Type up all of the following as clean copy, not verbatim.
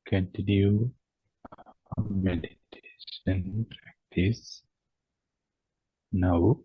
continue our meditation practice. Now,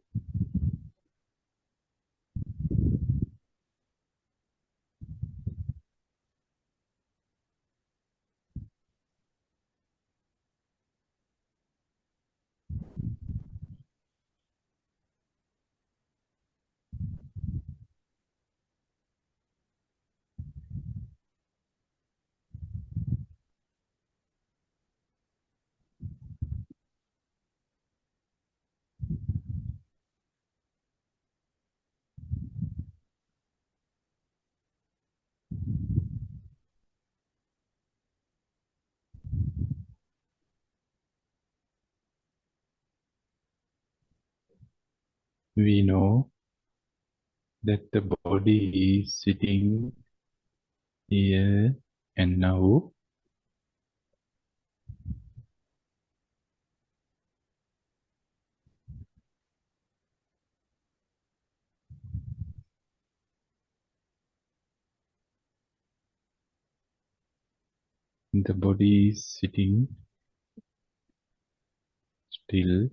we know that the body is sitting here and now. The body is sitting still.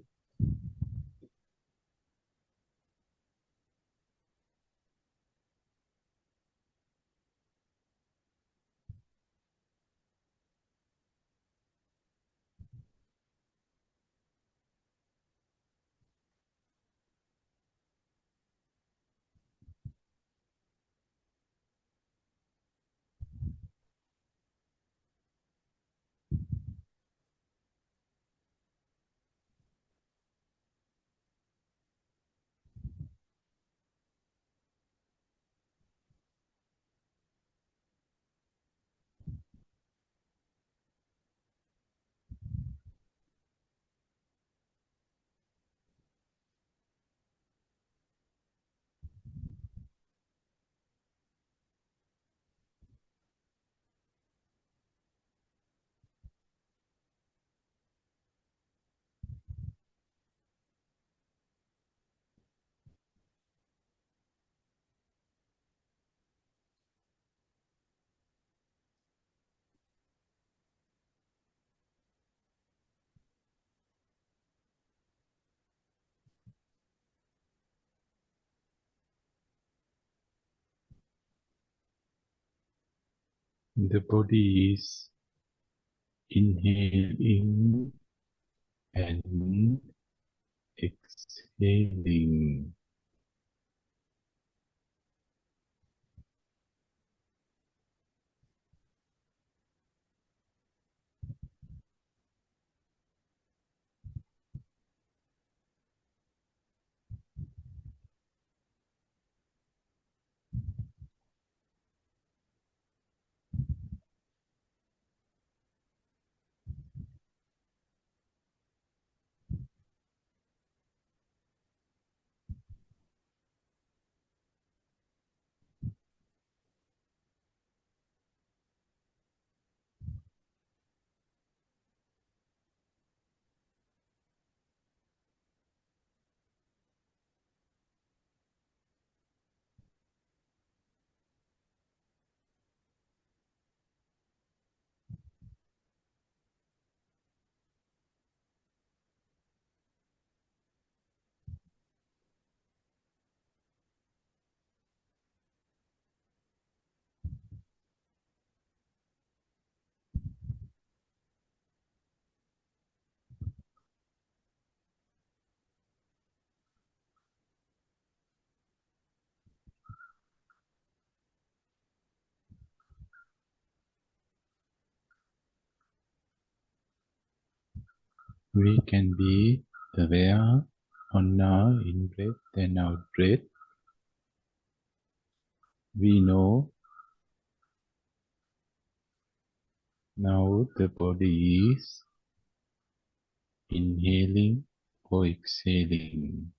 The body is inhaling and exhaling. We can be aware on our in-breath and out-breath. We know now the body is inhaling or exhaling.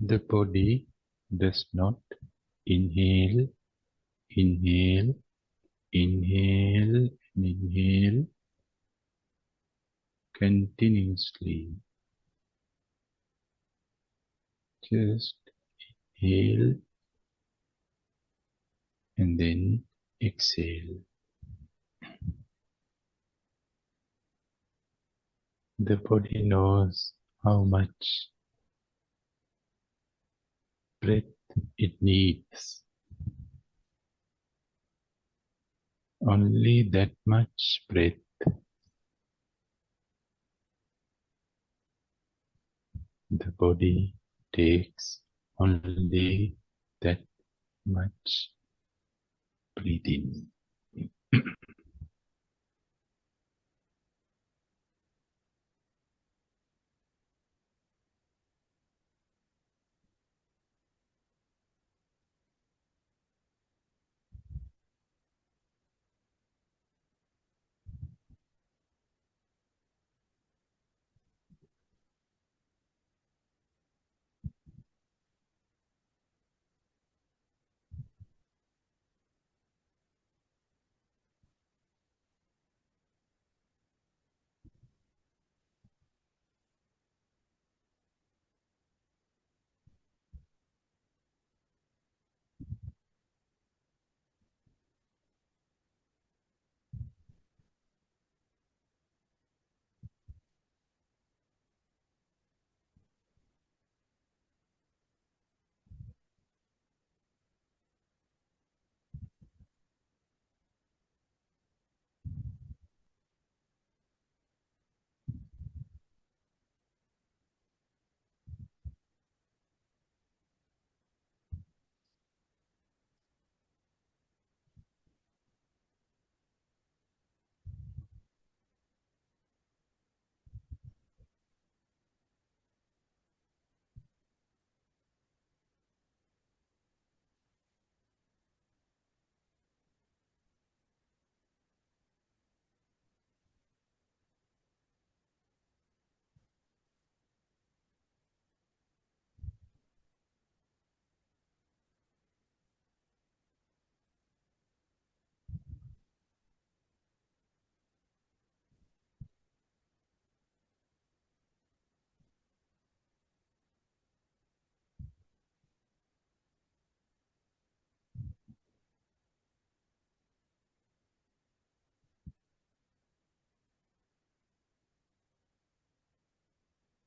The body does not inhale, inhale, inhale, and inhale continuously. Just inhale and then exhale. The body knows how much breath it needs. Only that much breath. The body takes only that much breathing.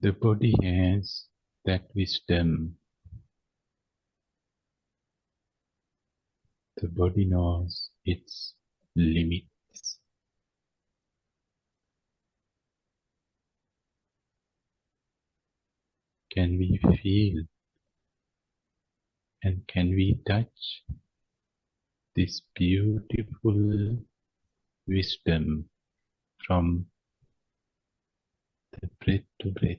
The body has that wisdom. The body knows its limits. Can we feel and can we touch this beautiful wisdom from the breath to breath?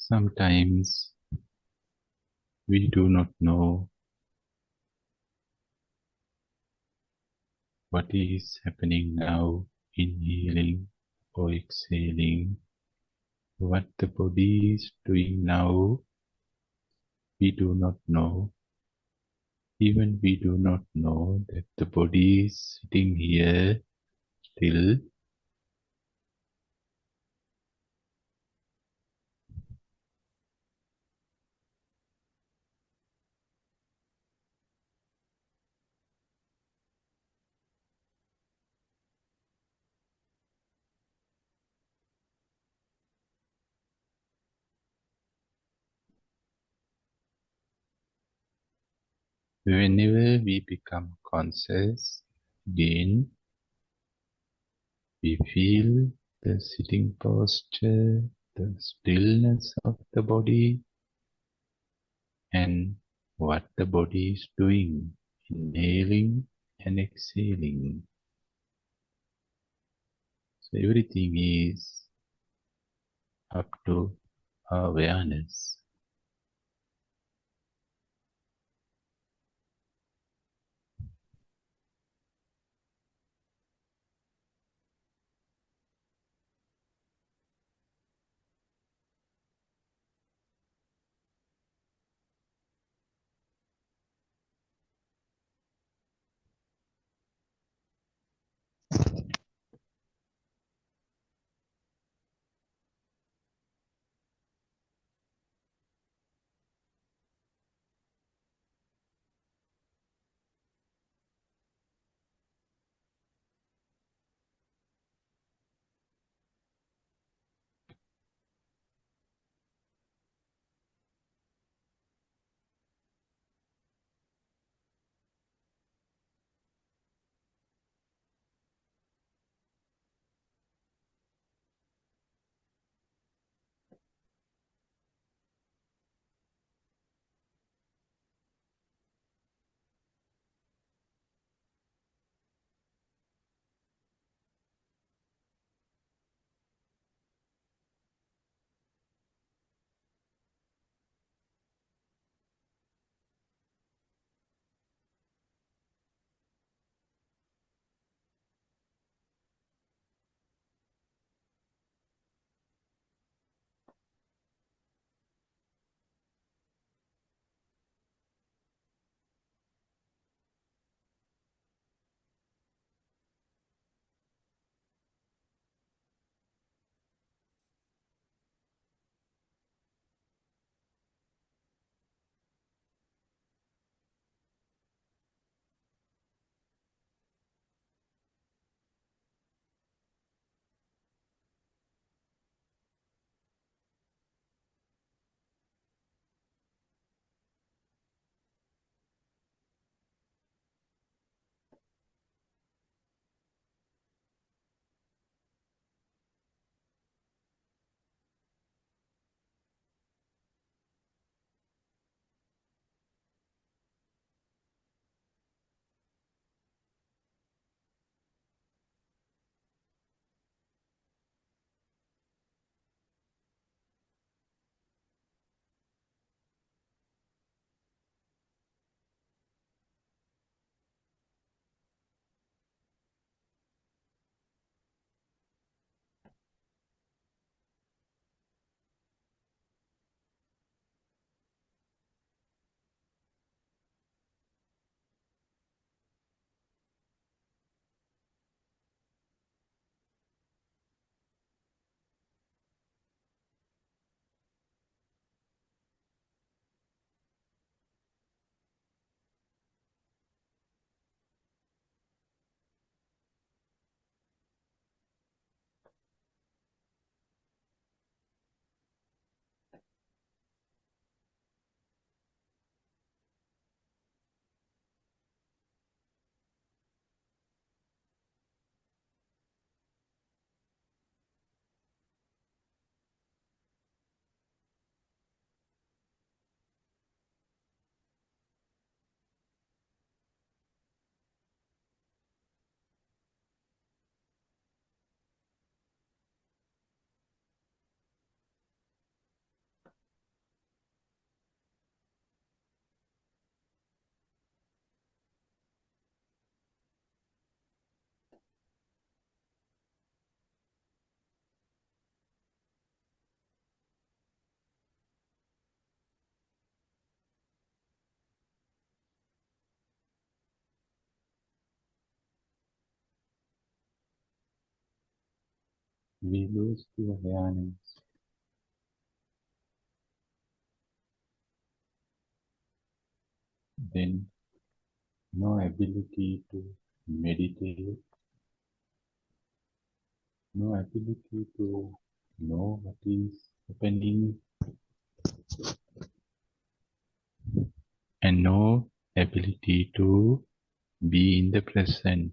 Sometimes we do not know what is happening now, inhaling or exhaling, what the body is doing now, we do not know. Even we do not know that the body is sitting here still. Whenever we become conscious, again, we feel the sitting posture, the stillness of the body, and what the body is doing, inhaling and exhaling. So everything is up to awareness. we lose the awareness. Then no ability to meditate, no ability to know what is happening, and no ability to be in the present.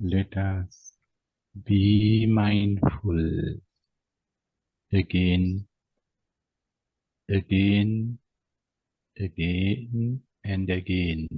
Let us be mindful again, again, again, and again.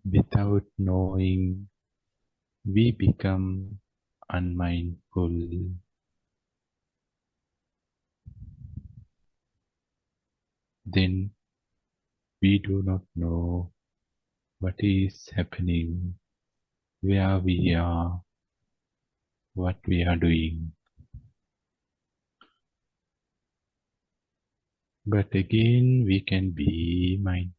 Without knowing, we become unmindful. Then we do not know what is happening, where we are, what we are doing. But again, we can be mindful.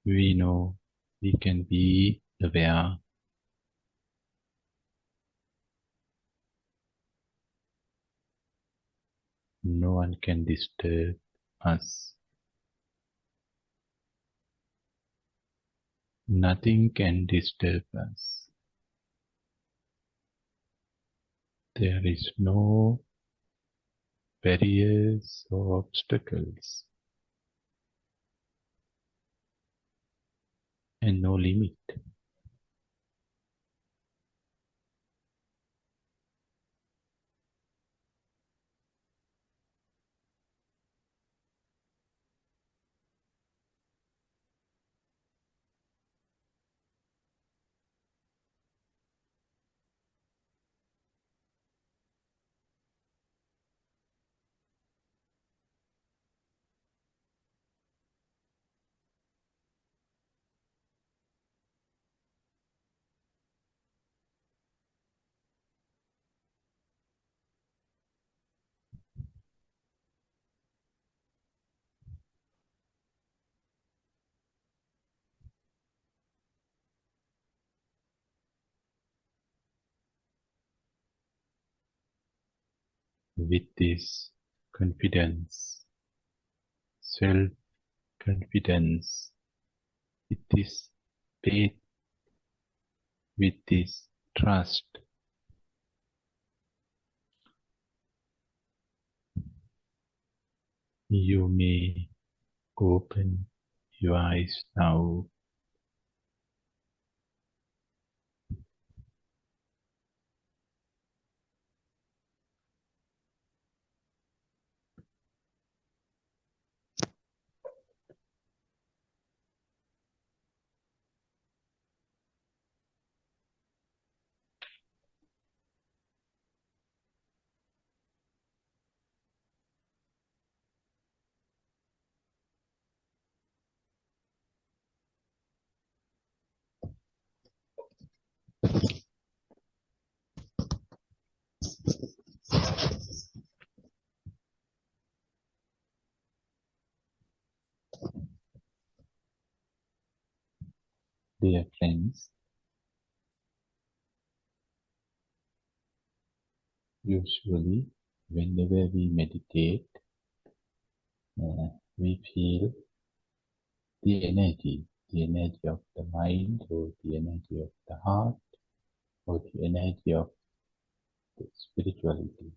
we know we can be aware. No one can disturb us. Nothing can disturb us. There is no barriers or obstacles and no limit. With this confidence, self-confidence, with this faith, with this trust, you may open your eyes now. Dear friends, usually whenever we meditate, we feel the energy of the mind or the energy of the heart or the energy of the spirituality.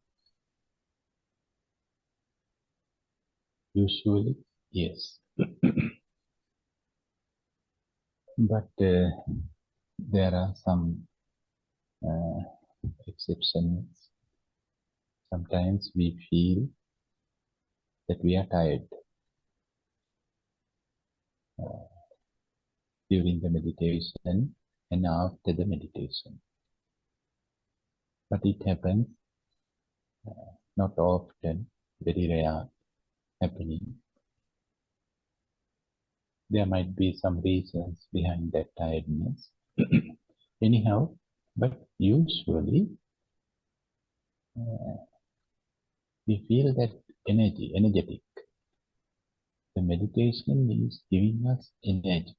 Usually, yes. But there are some exceptions. Sometimes we feel that we are tired during the meditation and after the meditation. But it happens not often, very rare happening. There might be some reasons behind that tiredness. Anyhow, but usually we feel that energetic. The meditation is giving us energy.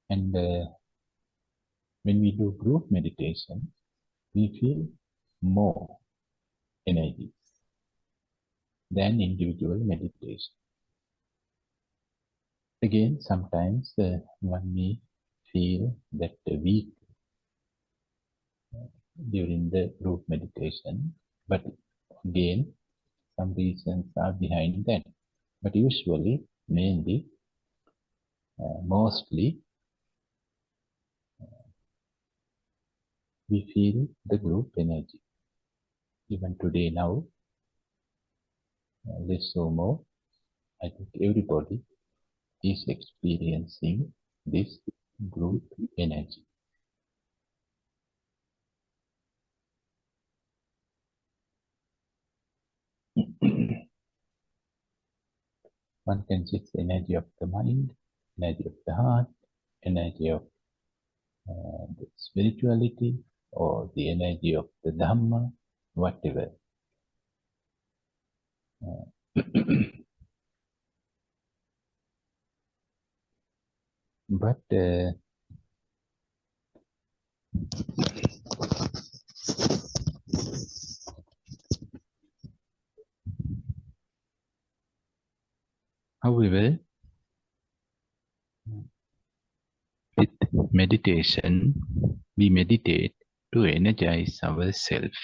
And when we do group meditation, we feel more energy than individual meditation. Again, sometimes one may feel that weak during the group meditation, but again, some reasons are behind that. But usually, mainly, mostly, we feel the group energy. Even today now, less or more, I think everybody is experiencing this group energy. One can see the energy of the mind, energy of the heart, energy of the spirituality, or the energy of the Dhamma, whatever. But however, with meditation, we meditate to energize ourselves.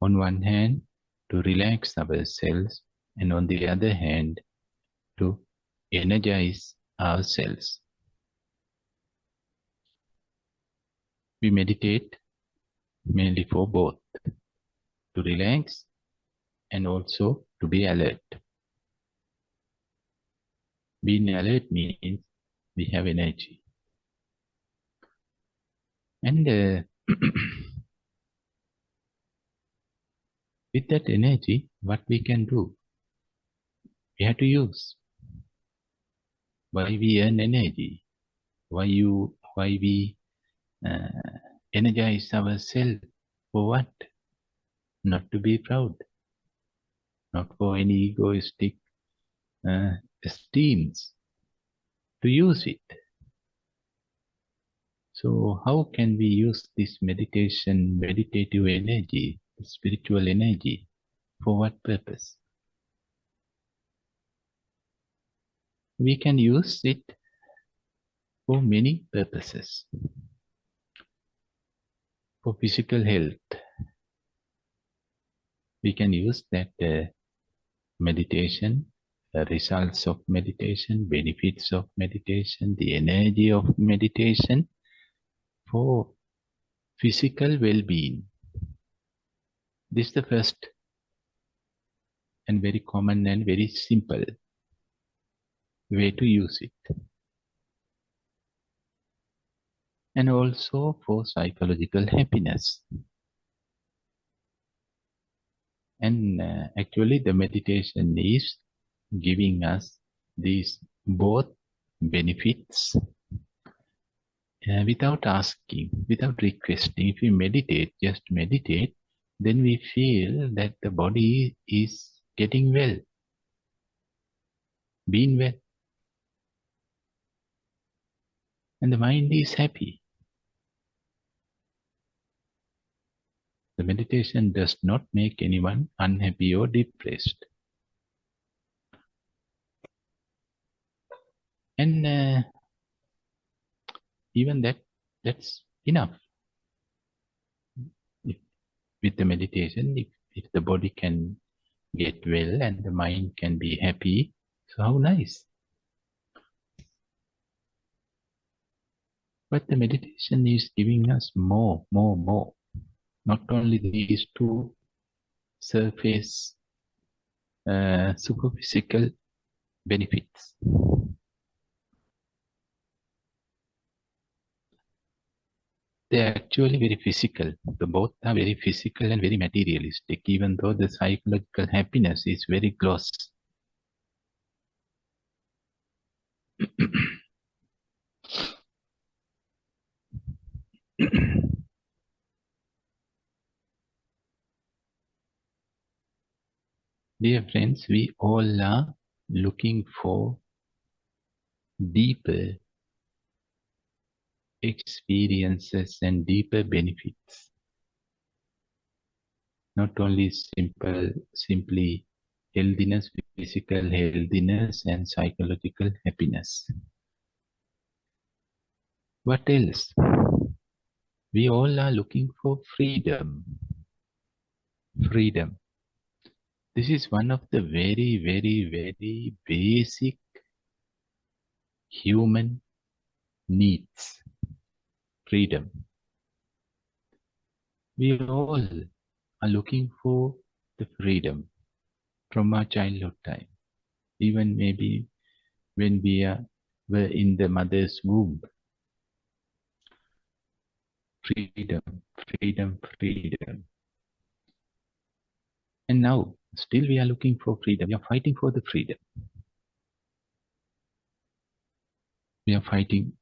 On one hand, to relax ourselves, and on the other hand, to energize ourselves. We meditate mainly for both, to relax and also to be alert. Being alert means we have energy. And with that energy, what we can do? We have to use. Why we earn energy? Why we energize ourselves? For what? Not to be proud. Not for any egoistic esteems. To use it. So how can we use this meditative energy, spiritual energy? For what purpose? We can use it for many purposes. For physical health, we can use that meditation, the results of meditation, benefits of meditation, the energy of meditation for physical well-being. This is the first and very common and very simple way to use it. And also for psychological happiness. And actually the meditation is giving us these both benefits without asking, without requesting. If we meditate, just meditate, then we feel that the body is getting well, being well. And the mind is happy. The meditation does not make anyone unhappy or depressed. And even that's enough. With the meditation, if the body can get well and the mind can be happy, so how nice. But the meditation is giving us more. Not only these two surface, superphysical benefits. They are actually very physical. The both are very physical and very materialistic, even though the psychological happiness is very close. Dear friends, we all are looking for deeper experiences and deeper benefits. Not only simply healthiness, physical healthiness and psychological happiness. What else? We all are looking for freedom. Freedom. This is one of the very basic human needs. Freedom. We all are looking for the freedom from our childhood time. Even maybe when were in the mother's womb. Freedom. And now, still we are looking for freedom. We are fighting for the freedom. We are fighting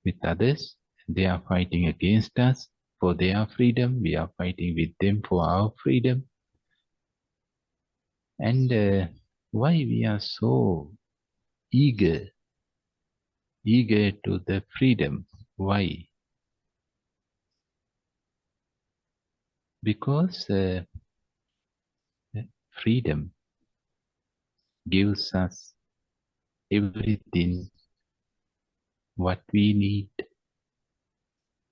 with others. They are fighting against us for their freedom. We are fighting with them for our freedom. And why we are so eager to the freedom? Why? Because freedom gives us everything what we need,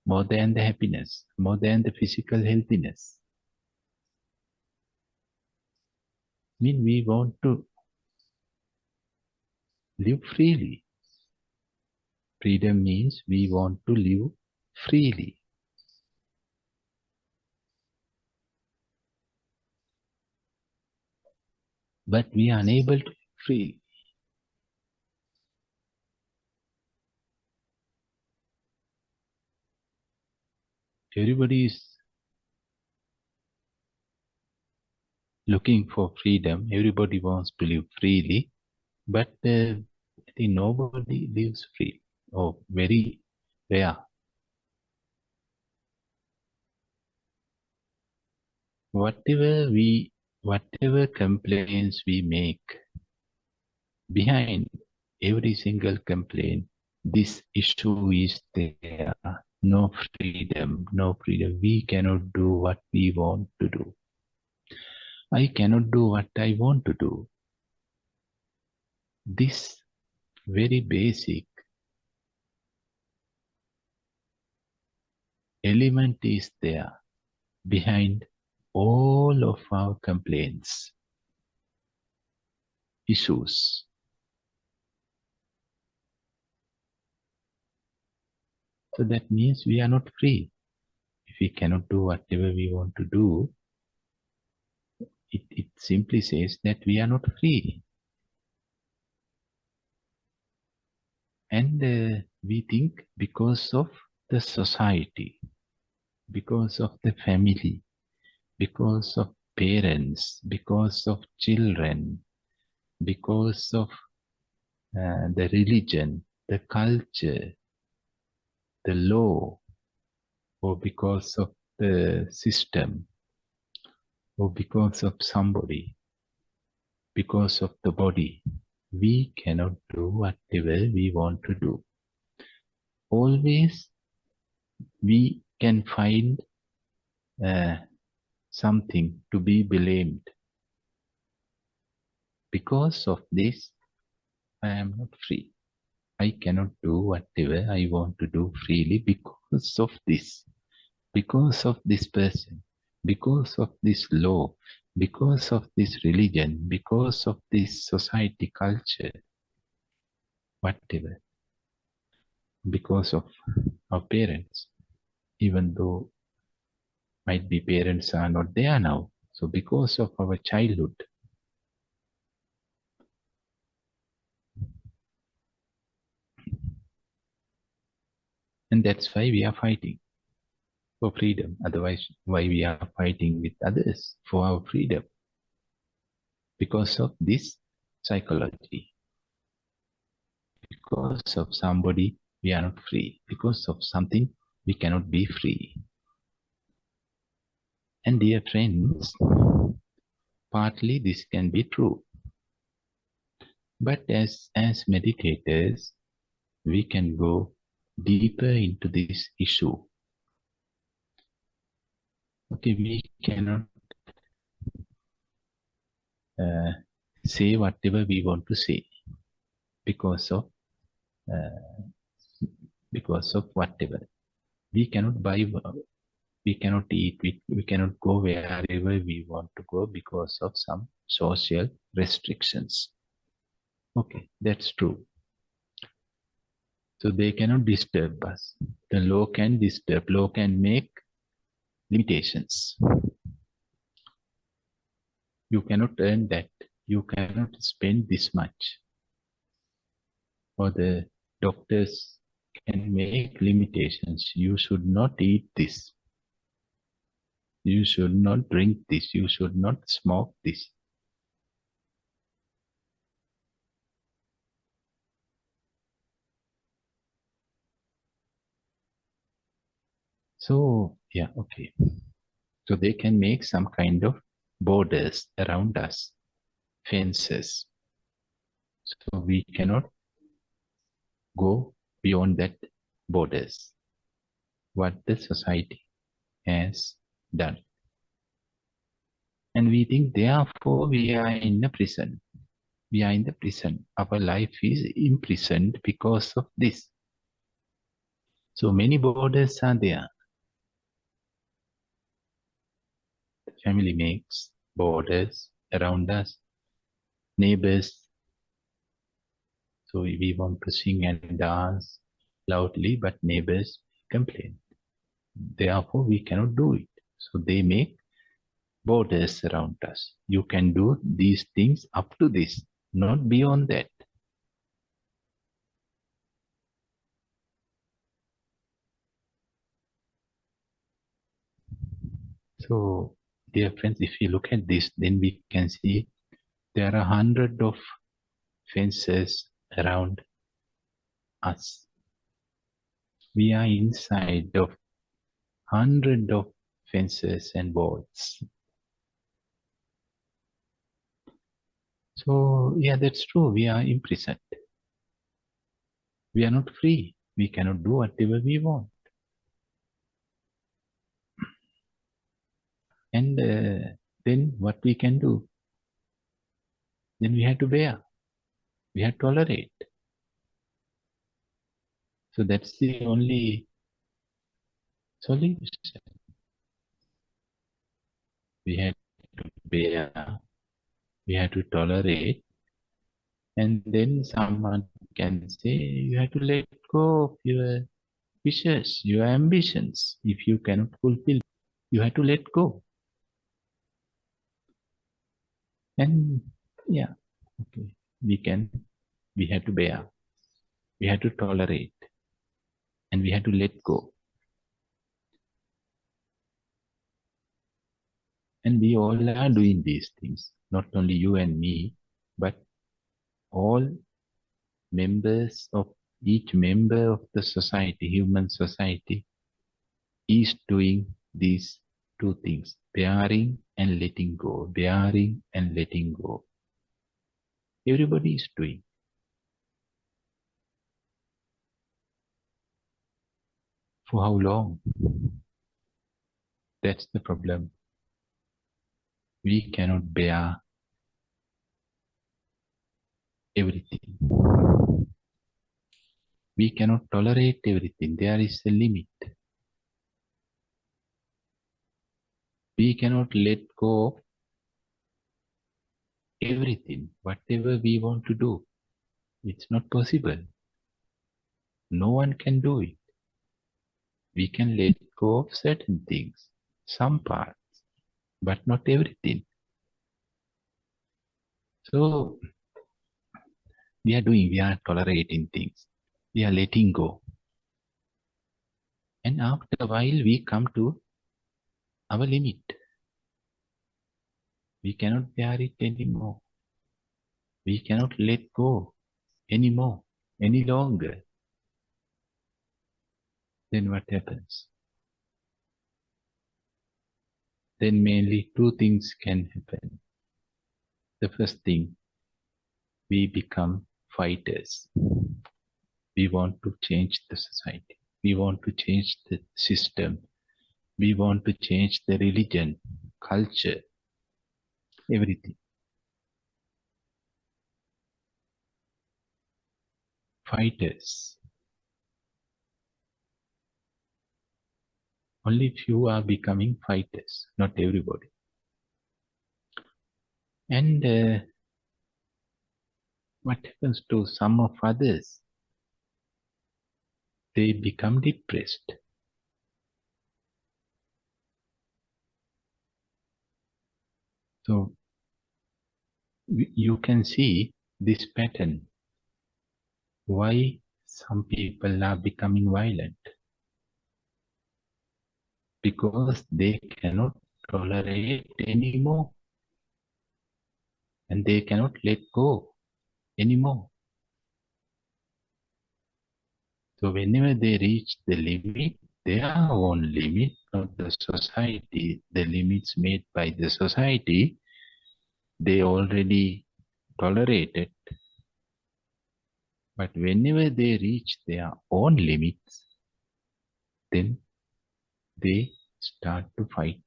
more than the happiness, more than the physical healthiness. I mean, we want to live freely. Freedom means we want to live freely. But we are unable to live freely. Everybody is looking for freedom. Everybody wants to live freely. But I think nobody lives free. Oh, very rare. Whatever complaints we make, behind every single complaint, this issue is there. No freedom, no freedom. We cannot do what we want to do. I cannot do what I want to do. This very basic element is there behind all of our complaints, issues. So that means we are not free. If we cannot do whatever we want to do, it simply says that we are not free. And we think because of the society, because of the family, because of parents, because of children, because of the religion, the culture, the law, or because of the system, or because of somebody, because of the body, we cannot do whatever we want to do. Always we can find something to be blamed. Because of this, I am not free. I cannot do whatever I want to do freely because of this, because of this person, because of this law, because of this religion, because of this society culture, whatever, because of our parents, even though might be parents are not there now. So because of our childhood, and that's why we are fighting for freedom. Otherwise, why we are fighting with others for our freedom? Because of this psychology. Because of somebody, we are not free. Because of something, we cannot be free. And dear friends, partly this can be true. But as meditators, we can go deeper into this issue. Okay, we cannot say whatever we want to say because of whatever. We cannot buy, we cannot eat, we cannot go wherever we want to go because of some social restrictions. Okay, that's true. So they cannot disturb us. The law can disturb, law can make limitations. You cannot earn that. You cannot spend this much. Or the doctors can make limitations. You should not eat this. You should not drink this. You should not smoke this. So, yeah, okay. So they can make some kind of borders around us. fences. So we cannot go beyond that borders, what the society has done. And we think therefore we are in a prison. We are in the prison. Our life is imprisoned because of this. So many borders are there. The family makes borders around us, neighbors. So we want to sing and dance loudly, but neighbors complain. Therefore, we cannot do it. So they make borders around us. You can do these things up to this, not beyond that. So, dear friends, if you look at this, then we can see there are hundreds of fences around us. We are inside of hundreds of fences and walls. So, yeah, that's true. We are imprisoned. We are not free. We cannot do whatever we want. And then what we can do? Then we have to bear. We have to tolerate. So that's the only solution. We have to bear. We have to tolerate. And then someone can say, you have to let go of your wishes, your ambitions. If you cannot fulfill, you have to let go. And yeah, okay, we have to bear, we have to tolerate, and we have to let go. And we all are doing these things, not only you and me, but all members of each member of the society, human society, is doing these two things, bearing and letting go, bearing and letting go. Everybody is doing. For how long? That's the problem. We cannot bear everything. We cannot tolerate everything. There is a limit. We cannot let go of everything, whatever we want to do. It's not possible. No one can do it. We can let go of certain things, some parts, but not everything. So we are tolerating things. We are letting go. And after a while, we come to our limit. We cannot bear it anymore. We cannot let go anymore, any longer. Then what happens? Then mainly two things can happen. The first thing, we become fighters. We want to change the society. We want to change the system. We want to change the religion, culture, everything. Fighters. Only few are becoming fighters, not everybody. And what happens to some of others? They become depressed. So you can see this pattern. Why some people are becoming violent? Because they cannot tolerate anymore. And they cannot let go anymore. So whenever they reach the limit, their own limit, not the society, the limits made by the society, they already tolerated, but whenever they reach their own limits, then they start to fight.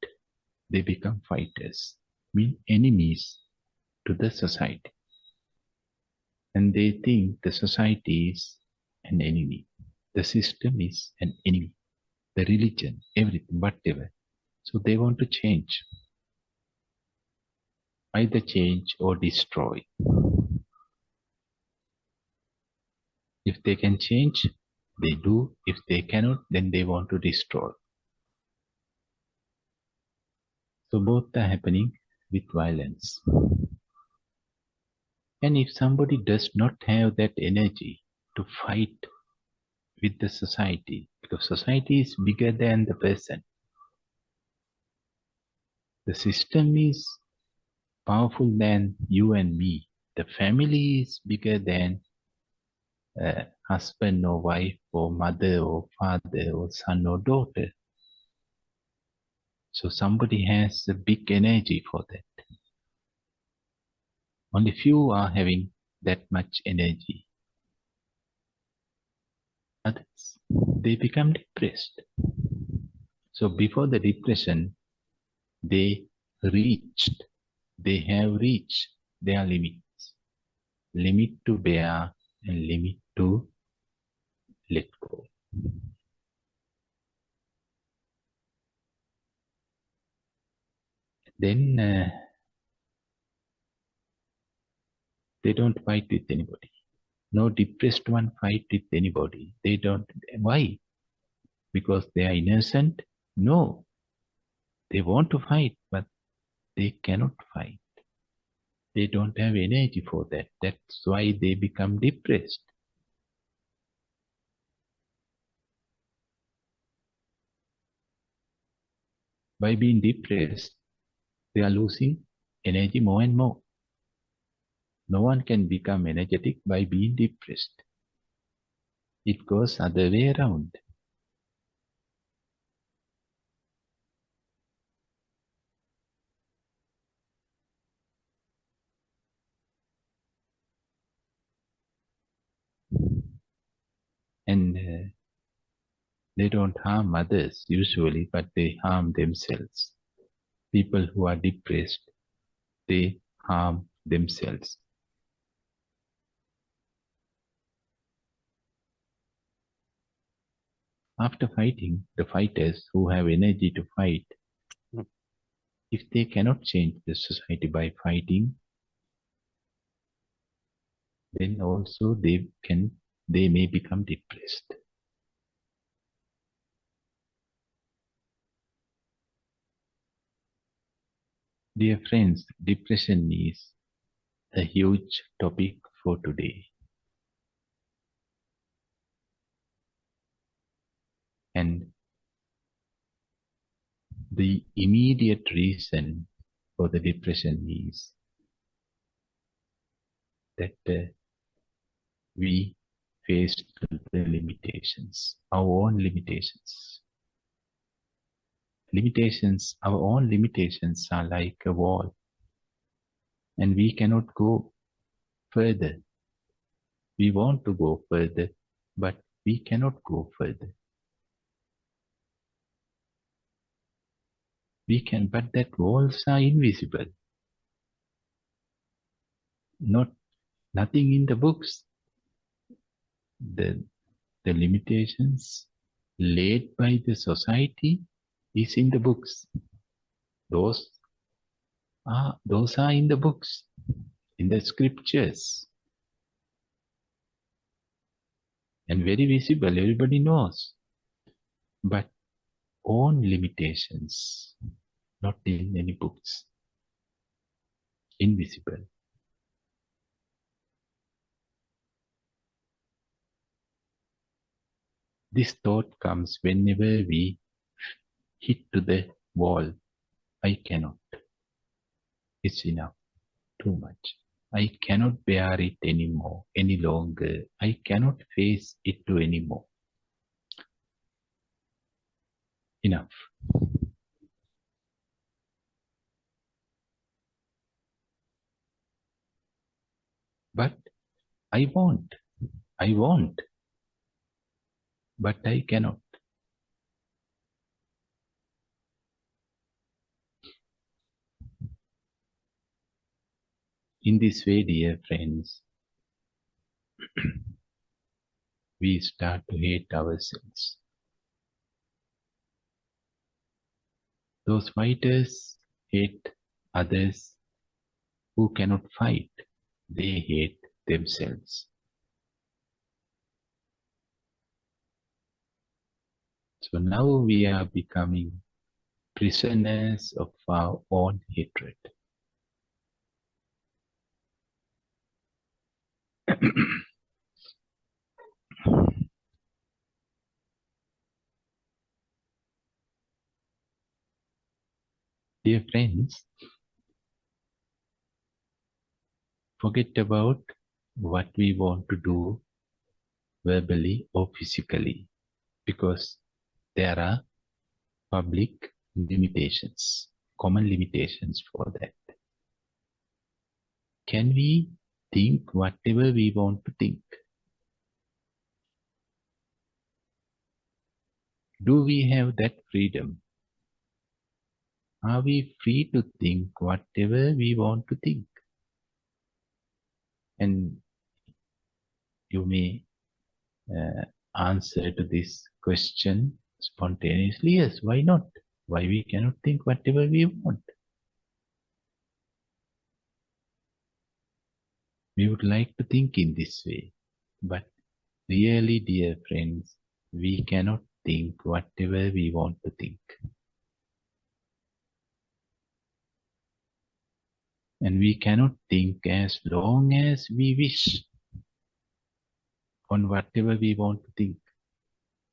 They become fighters, mean enemies to the society. And they think the society is an enemy. The system is an enemy. The religion, everything, whatever. So they want to change. Either change or destroy. If they can change, they do. If they cannot, then they want to destroy. So both are happening with violence. And if somebody does not have that energy to fight with the society, because society is bigger than the person, the system is powerful than you and me, the family is bigger than husband or wife or mother or father or son or daughter. So somebody has a big energy for that. Only few are having that much energy. Others, they become depressed. So before the depression, they have reached their limits. Limit to bear and limit to let go. Then they don't fight with anybody. No depressed one fight with anybody. They don't. Why? Because they are innocent? No. They want to fight, but they cannot fight. They don't have energy for that. That's why they become depressed. By being depressed, they are losing energy more and more. No one can become energetic by being depressed. It goes other way around. And they don't harm others usually, but they harm themselves. People who are depressed, they harm themselves. After fighting, the fighters who have energy to fight, if they cannot change the society by fighting, then also they may become depressed. Dear friends, depression is a huge topic for today. And the immediate reason for the depression is that we face the limitations, our own limitations. Our own limitations are like a wall, and we cannot go further. We want to go further, but we cannot go further. We can, but that walls are invisible. Nothing in the books. The limitations laid by the society is in the books. Those are in the books, in the scriptures. And very visible, everybody knows. But own limitations, not in any books. Invisible. This thought comes whenever we hit to the wall. I cannot. It's enough. Too much. I cannot bear it anymore, any longer. I cannot face it to anymore. Enough. But I want, I want, but I cannot. In this way, dear friends, we start to hate ourselves. Those fighters hate others who cannot fight. They hate themselves. So now we are becoming prisoners of our own hatred. Dear friends, forget about what we want to do verbally or physically, because there are public limitations, common limitations for that. Can we think whatever we want to think? Do we have that freedom? Are we free to think whatever we want to think? And you may answer to this question spontaneously. Yes, why not? Why we cannot think whatever we want? We would like to think in this way, but really, dear friends, we cannot think whatever we want to think. And we cannot think as long as we wish on whatever we want to think.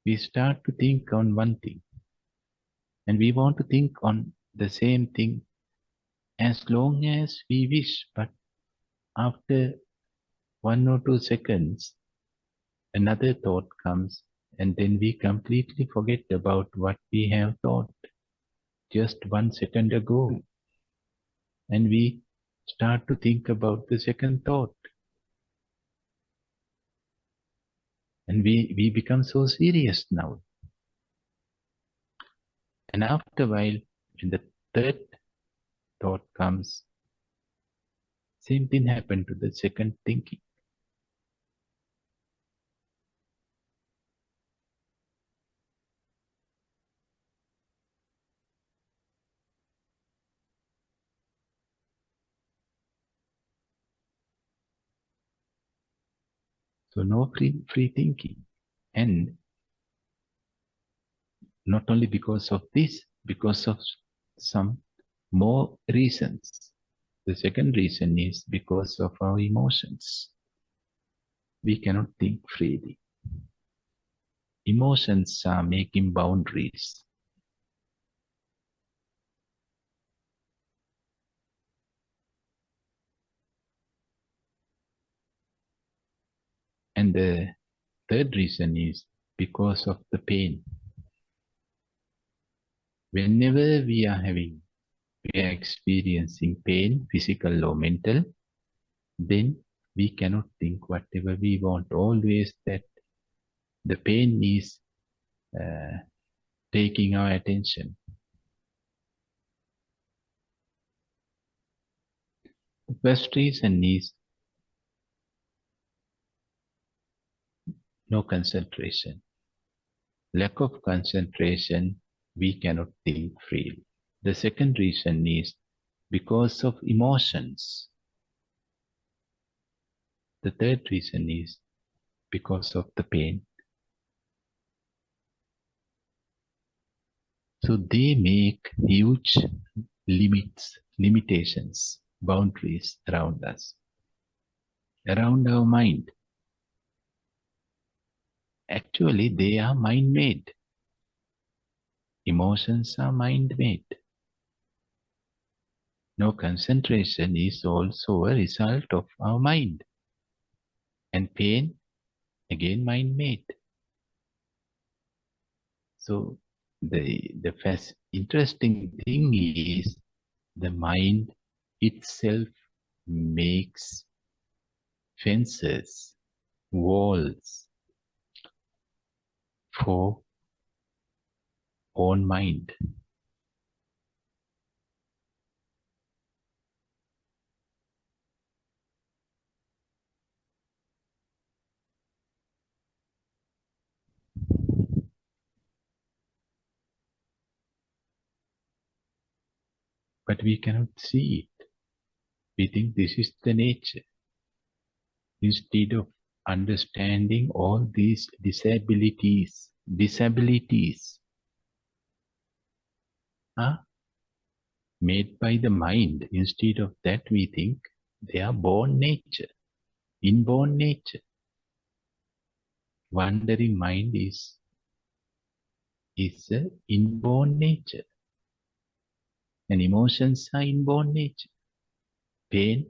We start to think on one thing, and we want to think on the same thing as long as we wish, but after 1 or 2 seconds, another thought comes, and then we completely forget about what we have thought just 1 second ago. And we start to think about the second thought. And we become so serious now. And after a while, when the third thought comes, same thing happened to the second thinking. So no free thinking. And not only because of this, because of some more reasons. The second reason is because of our emotions. We cannot think freely. Emotions are making boundaries. And the third reason is because of the pain. Whenever we are experiencing pain, physical or mental, then we cannot think whatever we want. Always that the pain is taking our attention. The first reason is no concentration. Lack of concentration, we cannot think freely. The second reason is because of emotions. The third reason is because of the pain. So they make huge limitations, boundaries around us, around our mind. Actually, they are mind-made. Emotions are mind-made. No concentration is also a result of our mind. And pain, again, mind-made. So the interesting thing is the mind itself makes fences, walls for own mind. But we cannot see it. We think this is the nature. Instead of understanding all these disabilities, are made by the mind, instead of that we think they are born nature, inborn nature. Wandering mind is an inborn nature. And emotions are inborn nature. Pain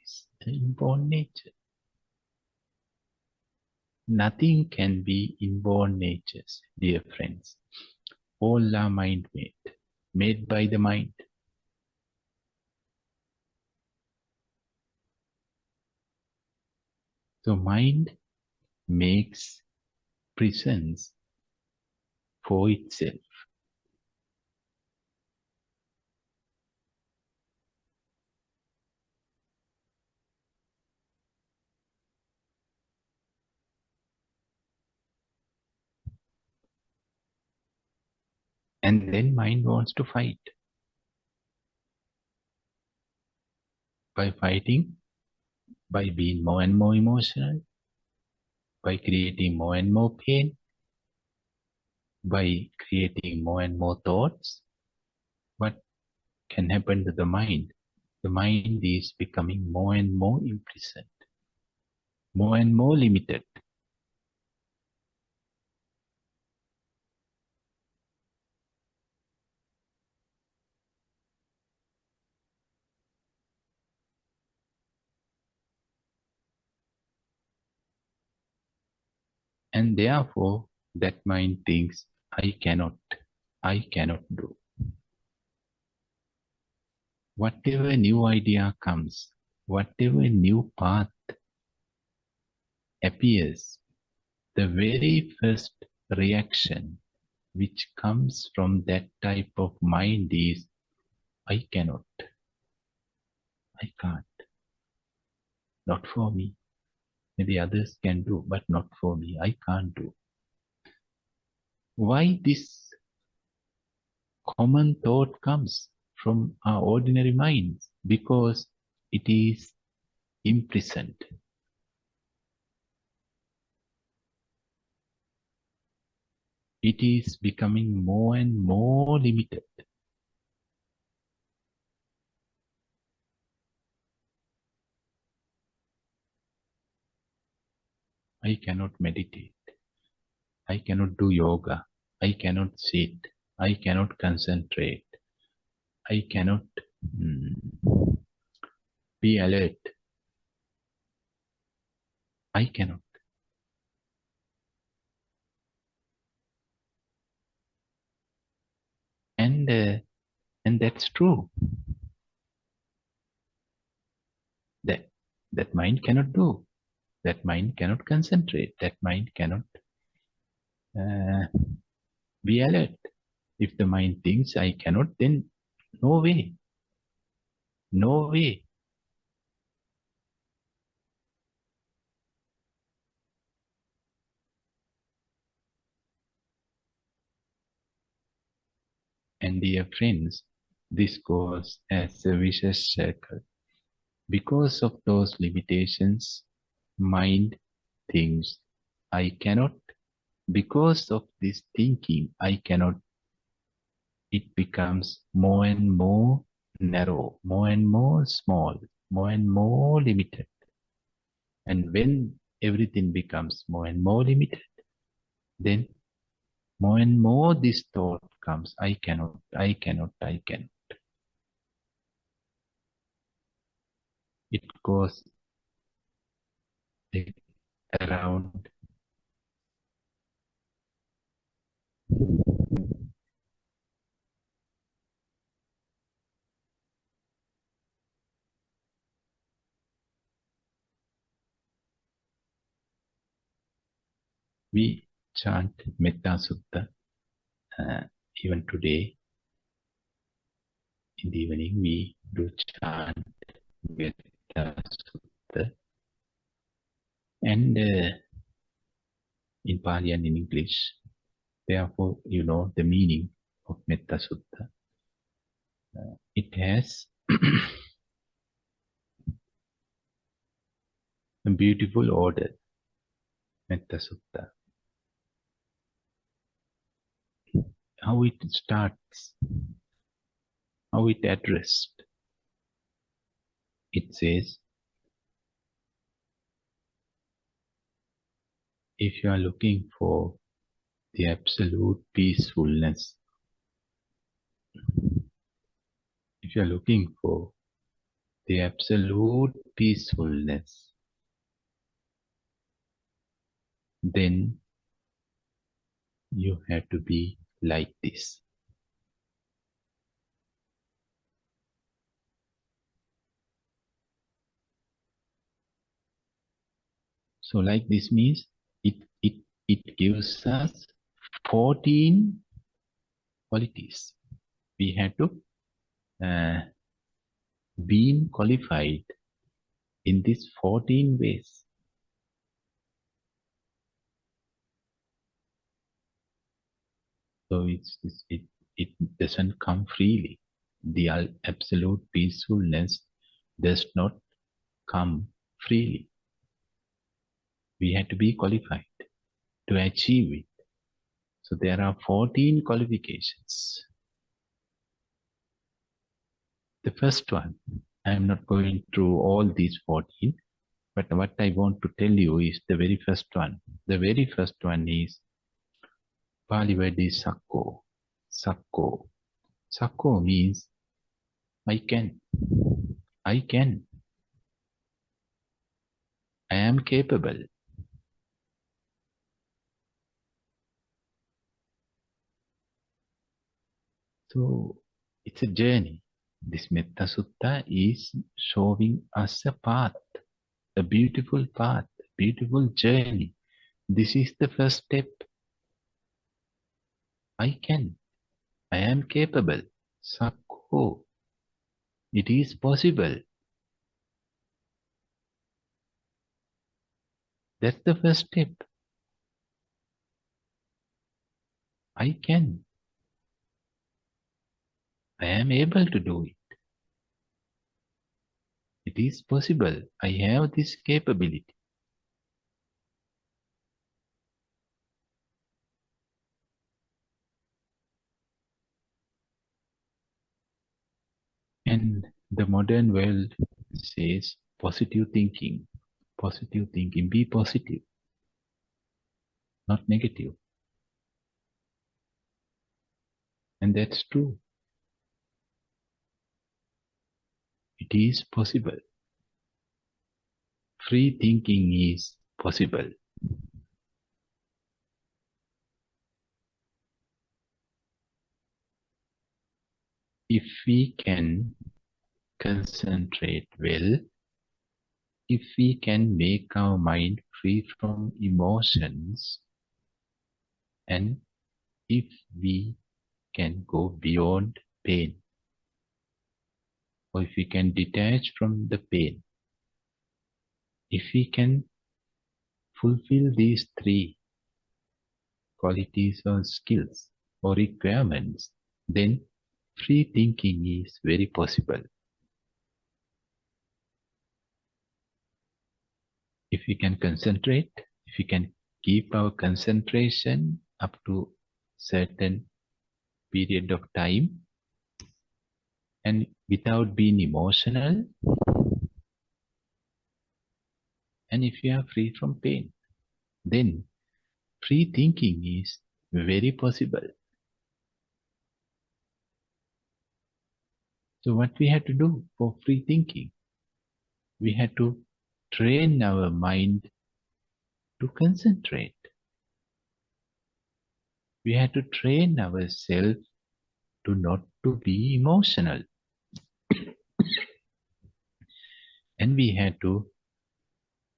is an inborn nature. Nothing can be inborn natures, dear friends. All are mind-made, made by the mind. So mind makes prisons for itself. And then mind wants to fight. By fighting, by being more and more emotional, by creating more and more pain, by creating more and more thoughts, what can happen to the mind? The mind is becoming more and more imprisoned, more and more limited. And therefore, that mind thinks, I cannot do. Whatever new idea comes, whatever new path appears, the very first reaction which comes from that type of mind is, I cannot, I can't, not for me. Maybe others can do, but not for me, I can't do. Why this common thought comes from our ordinary minds? Because it is imprisoned. It is becoming more and more limited. I cannot meditate. I cannot do yoga. I cannot sit. I cannot concentrate. I cannot be alert. I cannot. And that's true. That mind cannot do. That mind cannot concentrate. That mind cannot be alert. If the mind thinks I cannot, then no way. No way. And dear friends, this goes as a vicious circle. Because of those limitations, mind thinks I cannot. Because of this thinking, I cannot, it becomes more and more narrow, more and more small, more and more limited. And when everything becomes more and more limited, then more and more this thought comes, I cannot, I cannot, I cannot. It goes around. We chant Metta Sutta even today. In the evening, we do chant Metta Sutta. And in Pali and in English, therefore, you know the meaning of Metta Sutta. It has a beautiful order, Metta Sutta. How it starts, how it addressed. It says, if you are looking for the absolute peacefulness, if you are looking for the absolute peacefulness, then you have to be like this. So like this means it gives us 14 qualities. We have to be qualified in these 14 ways. So it doesn't come freely. The absolute peacefulness does not come freely. We have to be qualified to achieve it. So there are 14 qualifications. The first one, I am not going through all these 14, but what I want to tell you is the very first one. The very first one is Pali word is Sakko. Sakko. Sakko means I can. I can. I am capable. So it's a journey. This Metta Sutta is showing us a path, a beautiful path, a beautiful journey. This is the first step. I can. I am capable. Sakko. It is possible. That's the first step. I can. I am able to do it. It is possible. I have this capability. And the modern world says positive thinking. Positive thinking. Be positive, not negative. And that's true. It is possible. Free thinking is possible. If we can concentrate well, if we can make our mind free from emotions, and if we can go beyond pain, or if we can detach from the pain, if we can fulfill these three qualities or skills or requirements, then free thinking is very possible. If we can concentrate, if we can keep our concentration up to certain period of time and without being emotional, and if we are free from pain, then free thinking is very possible. So what we have to do for free thinking? We have to train our mind to concentrate. We have to train ourselves to not to be emotional. And we have to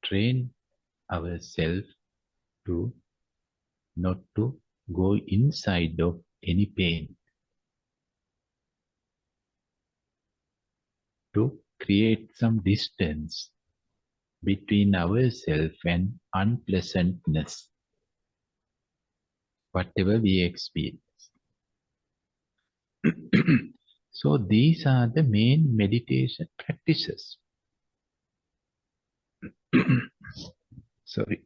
train ourselves to not to go inside of any pain, to create some distance between ourselves and unpleasantness, whatever we experience. So these are the main meditation practices. Sorry.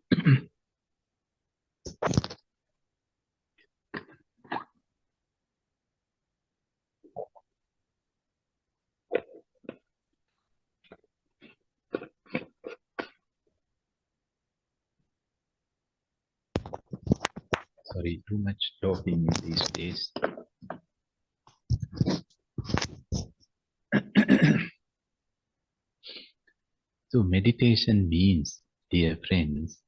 Sorry, too much talking in these days. So meditation means, dear friends,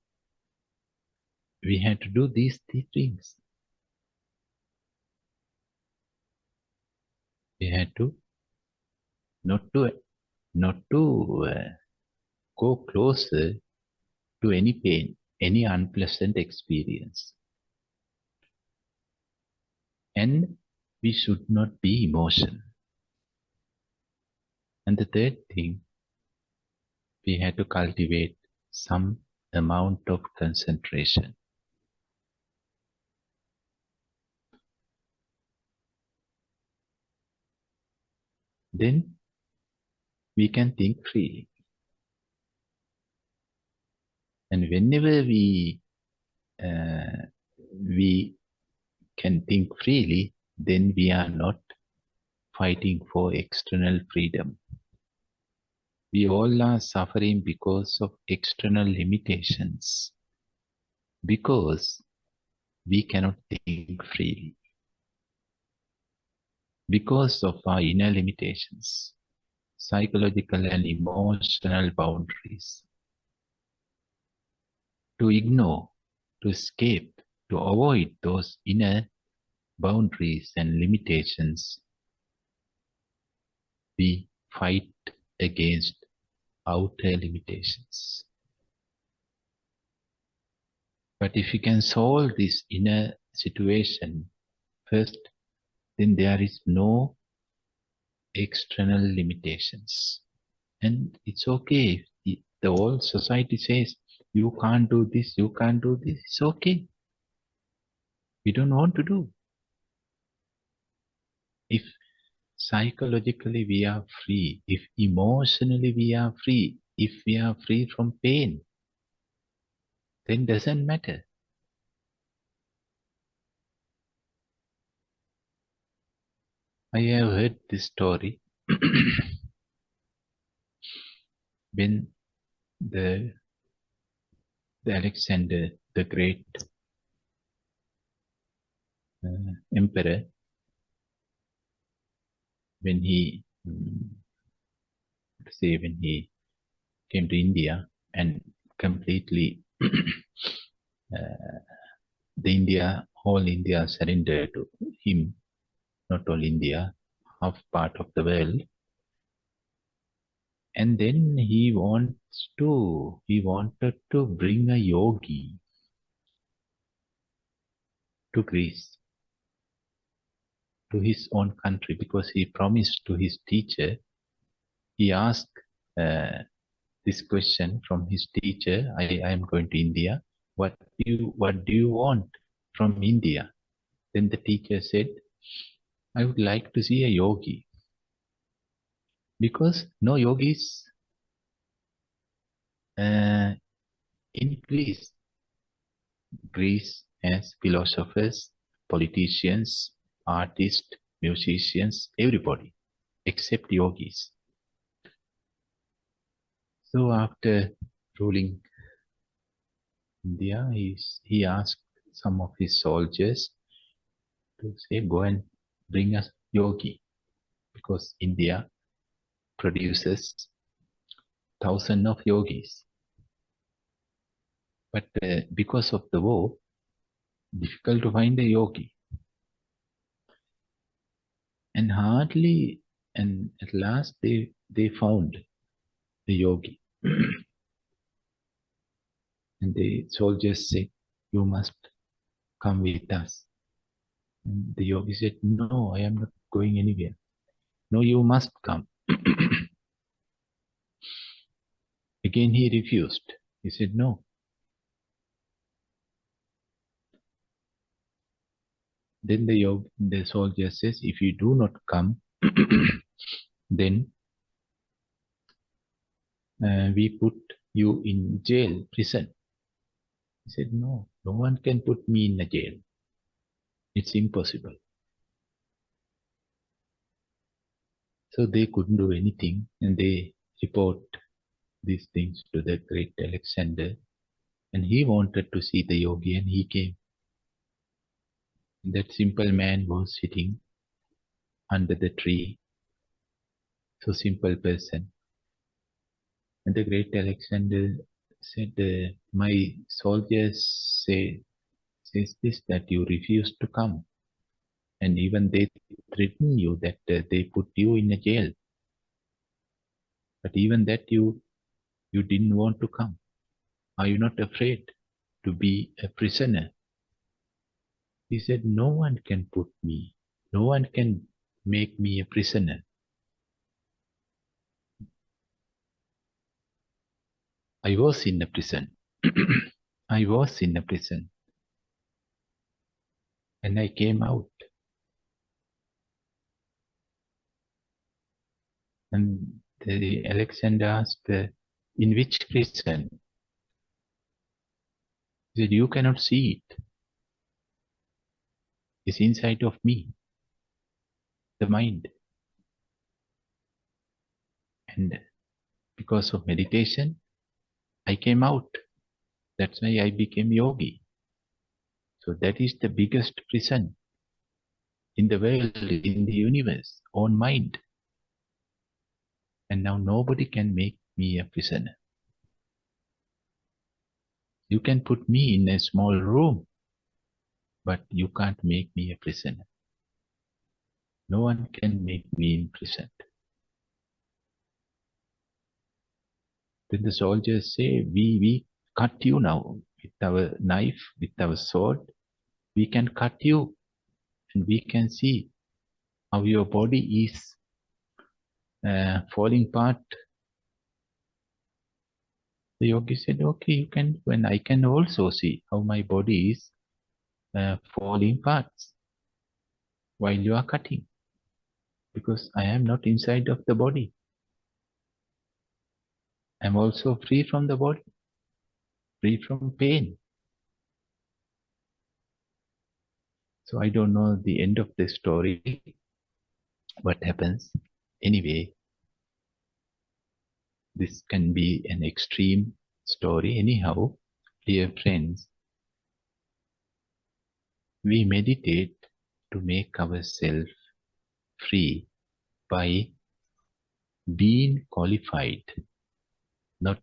we have to do these three things. We had to not to go closer to any pain, any unpleasant experience. And we should not be emotional. And the third thing, we had to cultivate some amount of concentration. Then we can think freely. And whenever we can think freely, then we are not fighting for external freedom. We all are suffering because of external limitations, because we cannot think freely, because of our inner limitations, psychological and emotional boundaries. To ignore, to escape, to avoid those inner boundaries and limitations, we fight against outer limitations. But if you can solve this inner situation first, then there is no external limitations. And it's okay if the whole society says, you can't do this, you can't do this. It's okay. We don't want to do. If psychologically we are free, if emotionally we are free, if we are free from pain, then doesn't matter. I have heard this story when the Alexander the Great emperor, when he when he came to India and completely whole India surrendered to him, not all India, half part of the world. And then he wanted to bring a yogi to Greece, to his own country, because he promised to his teacher. He asked this question from his teacher, I am going to India. What do you want from India? Then the teacher said, I would like to see a yogi. Because no yogis in Greece. Greece has philosophers, politicians, artists, musicians, everybody, except yogis. So after ruling India, he asked some of his soldiers to say, go and bring us yogi, because India produces thousands of yogis. But because of the war, difficult to find a yogi. And at last they found the yogi. And the soldiers said, you must come with us. And the yogi said, no, I am not going anywhere. No, you must come. Again he refused. He said, no. Then the soldier says, if you do not come, then we put you in jail, prison. He said, no, no one can put me in a jail. It's impossible. So they couldn't do anything, and they report these things to the great Alexander. And he wanted to see the yogi, and he came. That simple man was sitting under the tree, so simple person. And the great Alexander said, my soldiers says this, that you refused to come. And even they threaten you that they put you in a jail. But even that you didn't want to come. Are you not afraid to be a prisoner? He said, no one can put me. No one can make me a prisoner. I was in a prison. I was in a prison. And I came out. And the Alexander asked, in which prison? He said, you cannot see it. It's inside of me, the mind. And because of meditation, I came out. That's why I became yogi. So that is the biggest prison in the world, in the universe, own mind. And now nobody can make me a prisoner. You can put me in a small room, but you can't make me a prisoner. No one can make me imprisoned. Then the soldiers say, we cut you now with our knife, with our sword. We can cut you, and we can see how your body is falling apart. The yogi said, okay, you can, when I can also see how my body is falling parts while you are cutting, because I am not inside of the body. I am also free from the body, free from pain. So I don't know the end of the story, what happens. Anyway, this can be an extreme story. Anyhow, dear friends, we meditate to make ourselves free by being qualified, not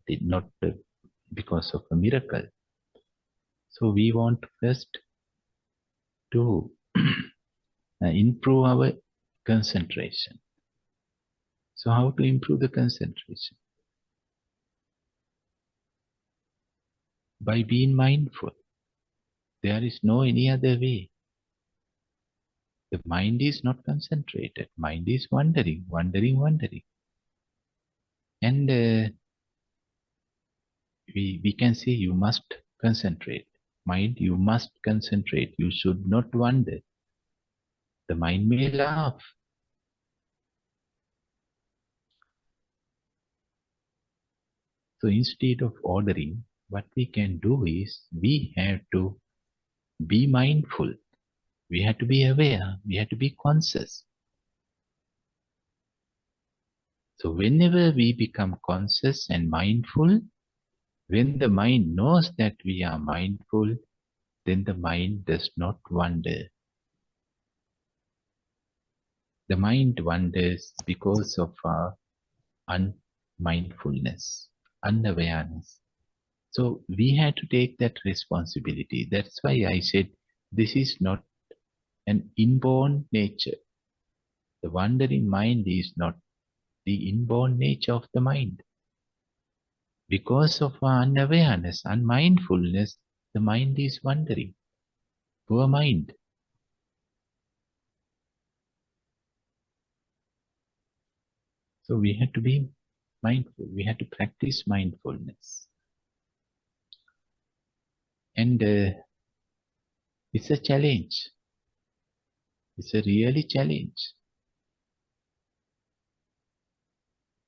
because of a miracle. So we want first to improve our concentration. So how to improve the concentration? By being mindful. There is no any other way. The mind is not concentrated. Mind is wandering. And we can say you must concentrate. Mind, you must concentrate. You should not wander. The mind may laugh. So instead of ordering, what we can do is we have to be mindful. We have to be aware. We have to be conscious. So whenever we become conscious and mindful, when the mind knows that we are mindful, then the mind does not wander. The mind wanders because of our unmindfulness, unawareness. So we have to take that responsibility. That's why I said this is not an inborn nature. The wandering mind is not the inborn nature of the mind. Because of our unawareness, unmindfulness, the mind is wandering. poor mind. So we had to be mindful. We had to practice mindfulness. And it's a challenge. It's a really challenge.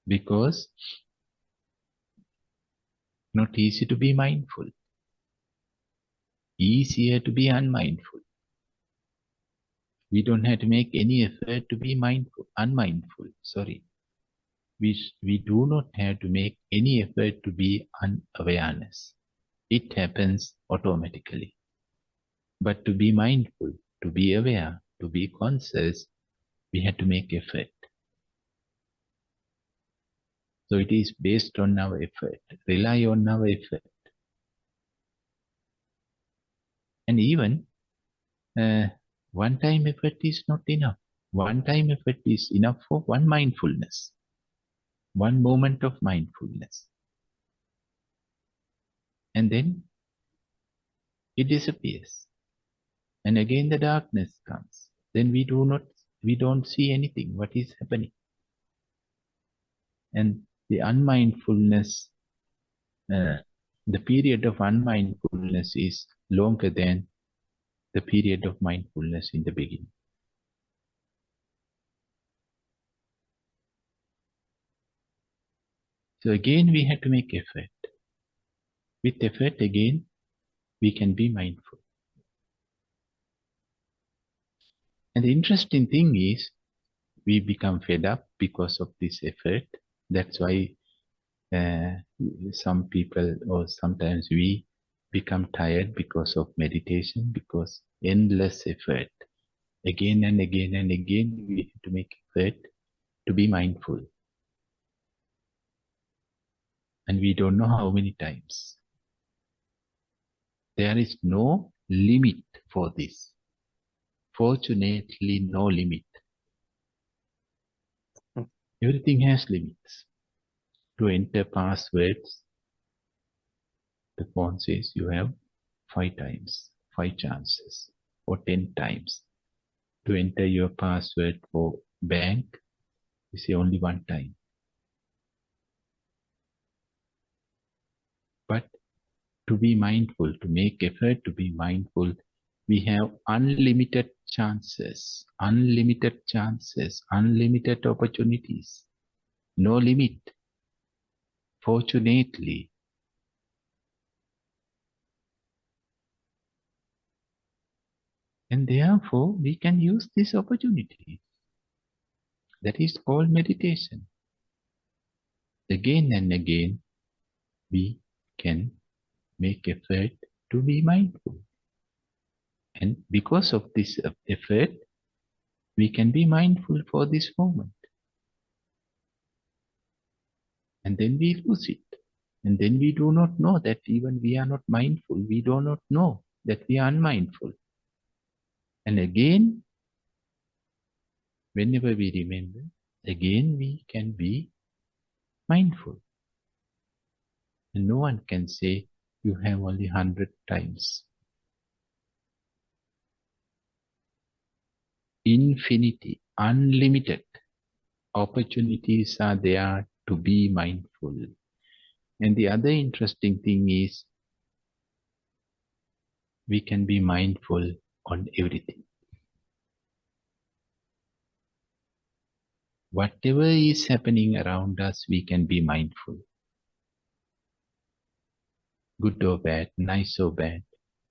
Because not easy to be mindful. Easier to be unmindful. We don't have to make any effort to be unmindful. Sorry. We do not have to make any effort to be unawareness. It happens automatically. But to be mindful, to be aware, to be conscious, we have to make effort. So it is based on our effort. Rely on our effort. And even one-time effort is not enough. One-time effort is enough for one mindfulness. One moment of mindfulness. And then it disappears. And again the darkness comes. Then we don't see anything, what is happening. And the unmindfulness, the period of unmindfulness is longer than the period of mindfulness in the beginning. So again we have to make effort. With effort again, we can be mindful. And the interesting thing is, we become fed up because of this effort. That's why some people, or sometimes we become tired because of meditation, because endless effort. Again and again and again, we have to make effort to be mindful. And we don't know how many times. There is no limit for this. Fortunately, no limit. Everything has limits. To enter passwords, the phone says you have 5 times, 5 chances, or 10 times. To enter your password for bank, you say only 1 time. But to be mindful, to make effort to be mindful, we have unlimited chances, unlimited opportunities. No limit. Fortunately. And therefore, we can use this opportunity. That is called meditation. Again and again, we can make effort to be mindful. And because of this effort, we can be mindful for this moment. And then we lose it. And then we do not know that even we are not mindful. We do not know that we are unmindful. And again, whenever we remember, again we can be mindful. And no one can say you have only 100 times. Infinity, unlimited opportunities are there to be mindful. And the other interesting thing is, we can be mindful on everything. Whatever is happening around us, we can be mindful. Good or bad, nice or bad,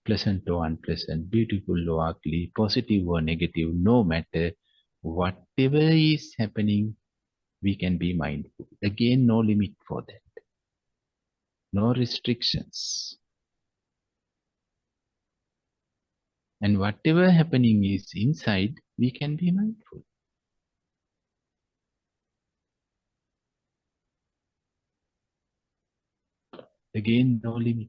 pleasant or unpleasant, beautiful or ugly, positive or negative, no matter whatever is happening, we can be mindful. Again, no limit for that. No restrictions. And whatever happening is inside, we can be mindful. Again, no limit.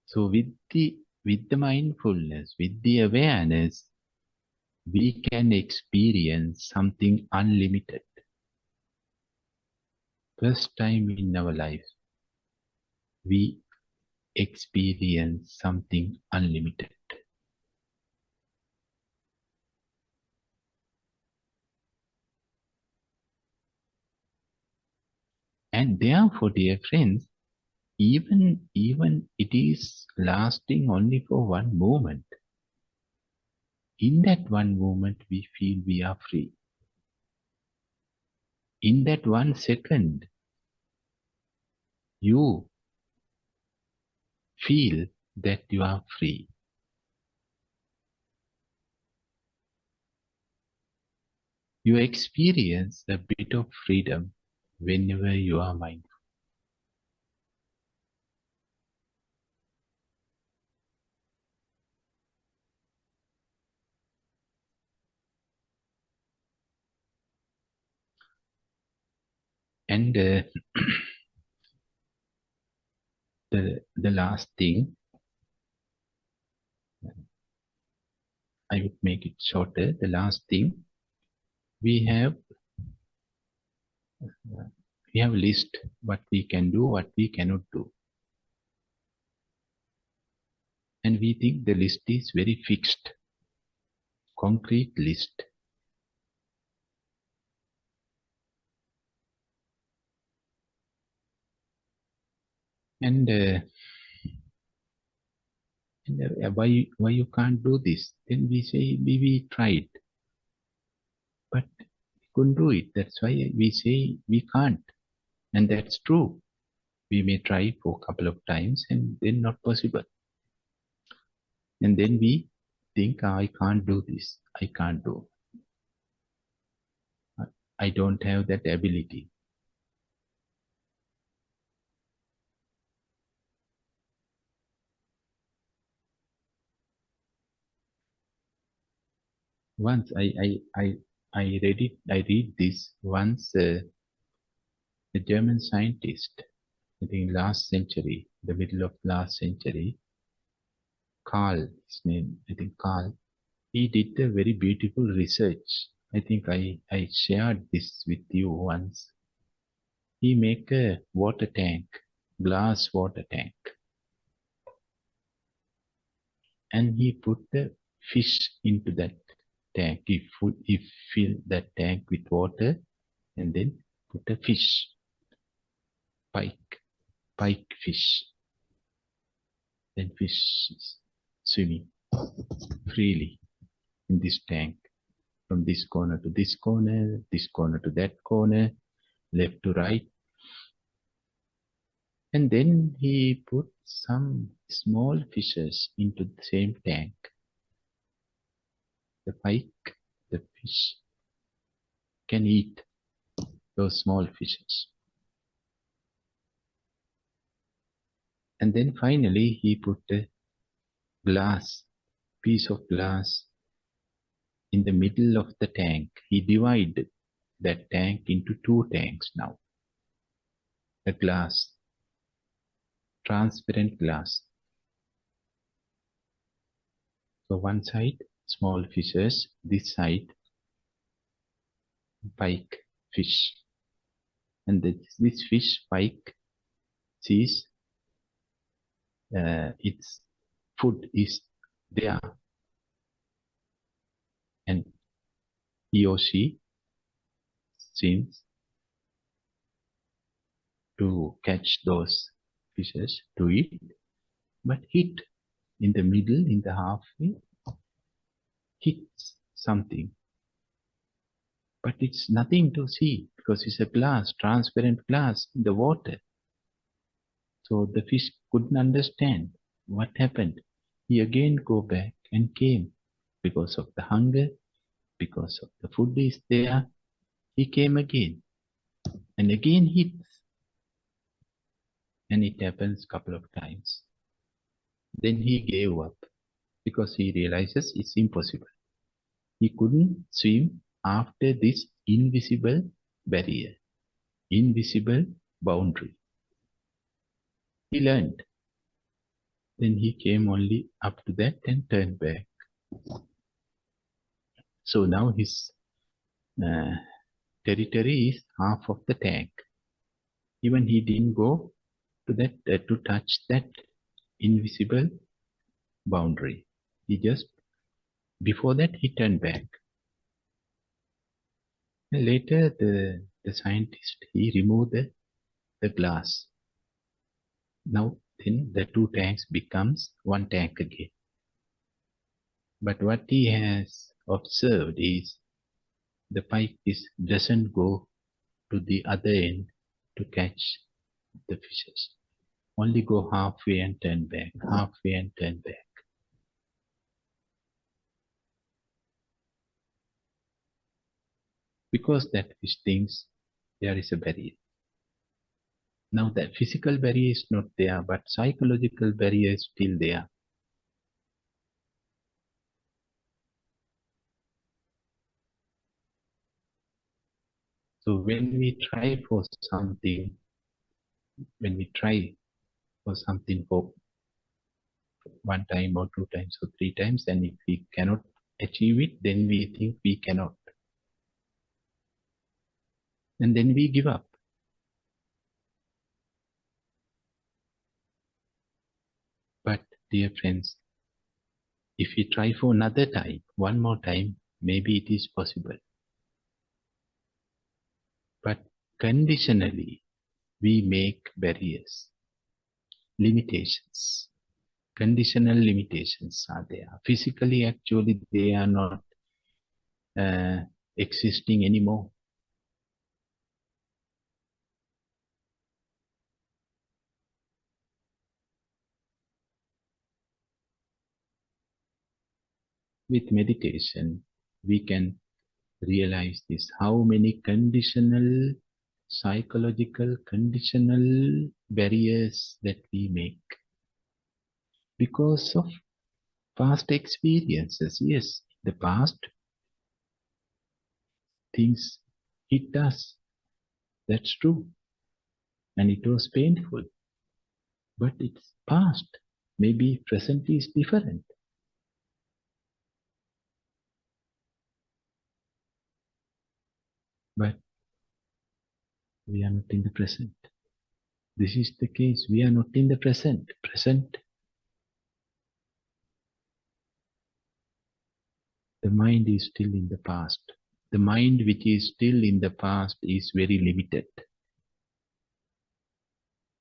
So with the mindfulness, with the awareness, we can experience something unlimited. First time in our life, we experience something unlimited. And therefore, dear friends, even it is lasting only for one moment. In that one moment, we feel we are free. In that 1 second, you feel that you are free. You experience a bit of freedom whenever you are mindful. And the last thing, I would make it shorter. The last thing, we have list what we can do, what we cannot do. And we think the list is very fixed, concrete list. And why you can't do this? Then we say we tried, but we couldn't do it. That's why we say we can't, and that's true. We may try for a couple of times and then not possible. And then we think, I can't do this. I can't do. I don't have that ability. Once I read this once. A German scientist, I think last century, the middle of last century, Carl, his name, I think Carl, he did a very beautiful research. I think I shared this with you once. He make a water tank, glass water tank, and he put the fish into that tank. He filled that tank with water and then put a fish, pike fish. Then fish is swimming freely in this tank, from this corner to this corner to that corner, left to right. And then he put some small fishes into the same tank. The pike, the fish, can eat those small fishes. And then finally he put a piece of glass in the middle of the tank. He divided that tank into 2 tanks now. A glass, transparent glass. So one side, small fishes, this side, pike fish. And this fish, pike, sees its food is there. And he or she seems to catch those fishes to eat, but hit in the middle, in the halfway, hits something. But it's nothing to see because it's a glass, transparent glass in the water. So the fish couldn't understand what happened. He again go back and came because of the hunger, because of the food is there. He came again and again hits. And it happens a couple of times. Then he gave up because he realizes it's impossible. He couldn't swim after this invisible barrier, invisible boundary. He learned. Then he came only up to that and turned back. So now his territory is half of the tank. Even he didn't go to that to touch that invisible boundary. Before that, he turned back. And later, the scientist, he removed the glass. Now, then the two tanks becomes one tank again. But what he has observed is the pipe doesn't go to the other end to catch the fishes. Only go halfway and turn back, halfway and turn back. Because that fish thinks there is a barrier. Now that physical barrier is not there, but psychological barrier is still there. So when we try for something for one time or two times or three times, and if we cannot achieve it, then we think we cannot. And then we give up. But dear friends, if we try for another time, one more time, maybe it is possible. But conditionally, we make barriers, limitations. Conditional limitations are there. Physically, actually, they are not existing anymore. With meditation, we can realize this, how many conditional, psychological, conditional barriers that we make because of past experiences. Yes, the past things hit us. That's true. And it was painful. But it's past. Maybe present is different. But we are not in the present. This is the case. We are not in the present. The mind is still in the past. The mind which is still in the past is very limited.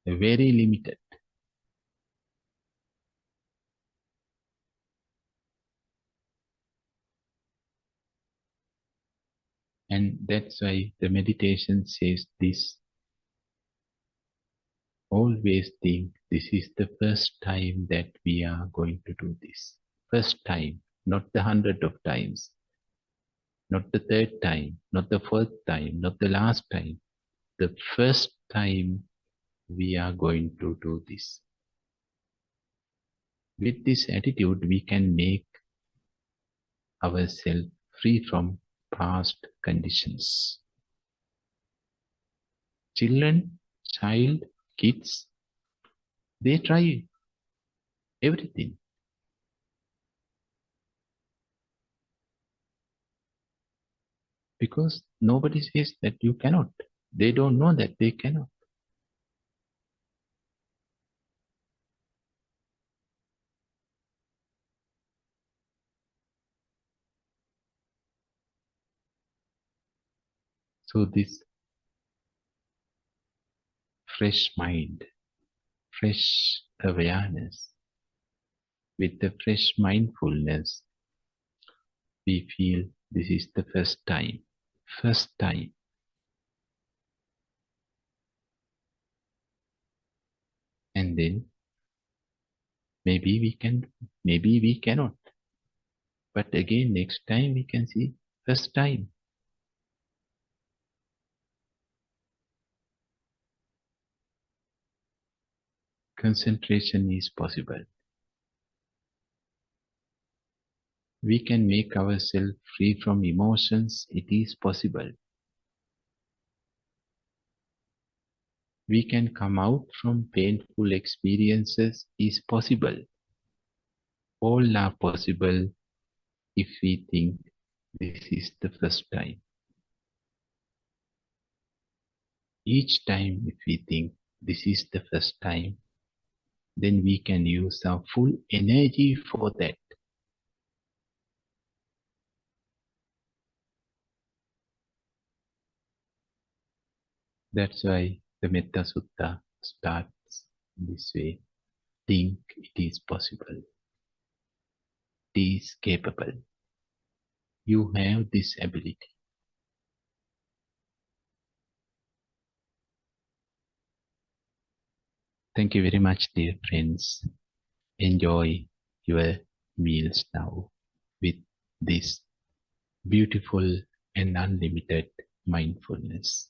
Very limited. And that's why the meditation says this. Always think this is the first time that we are going to do this. First time, not the hundred of times. Not the third time, not the fourth time, not the last time. The first time we are going to do this. With this attitude, we can make ourselves free from past conditions. Kids, they try everything. Because nobody says that you cannot. They don't know that they cannot. So this fresh mind, fresh awareness, with the fresh mindfulness, we feel this is the first time. First time. And then maybe we can, maybe we cannot. But again, next time we can see first time. Concentration is possible. We can make ourselves free from emotions. It is possible. We can come out from painful experiences. Is possible. All are possible if we think this is the first time. Each time if we think this is the first time, then we can use our full energy for that. That's why the Metta Sutta starts this way. Think it is possible. It is capable. You have this ability. Thank you very much, dear friends. Enjoy your meals now with this beautiful and unlimited mindfulness.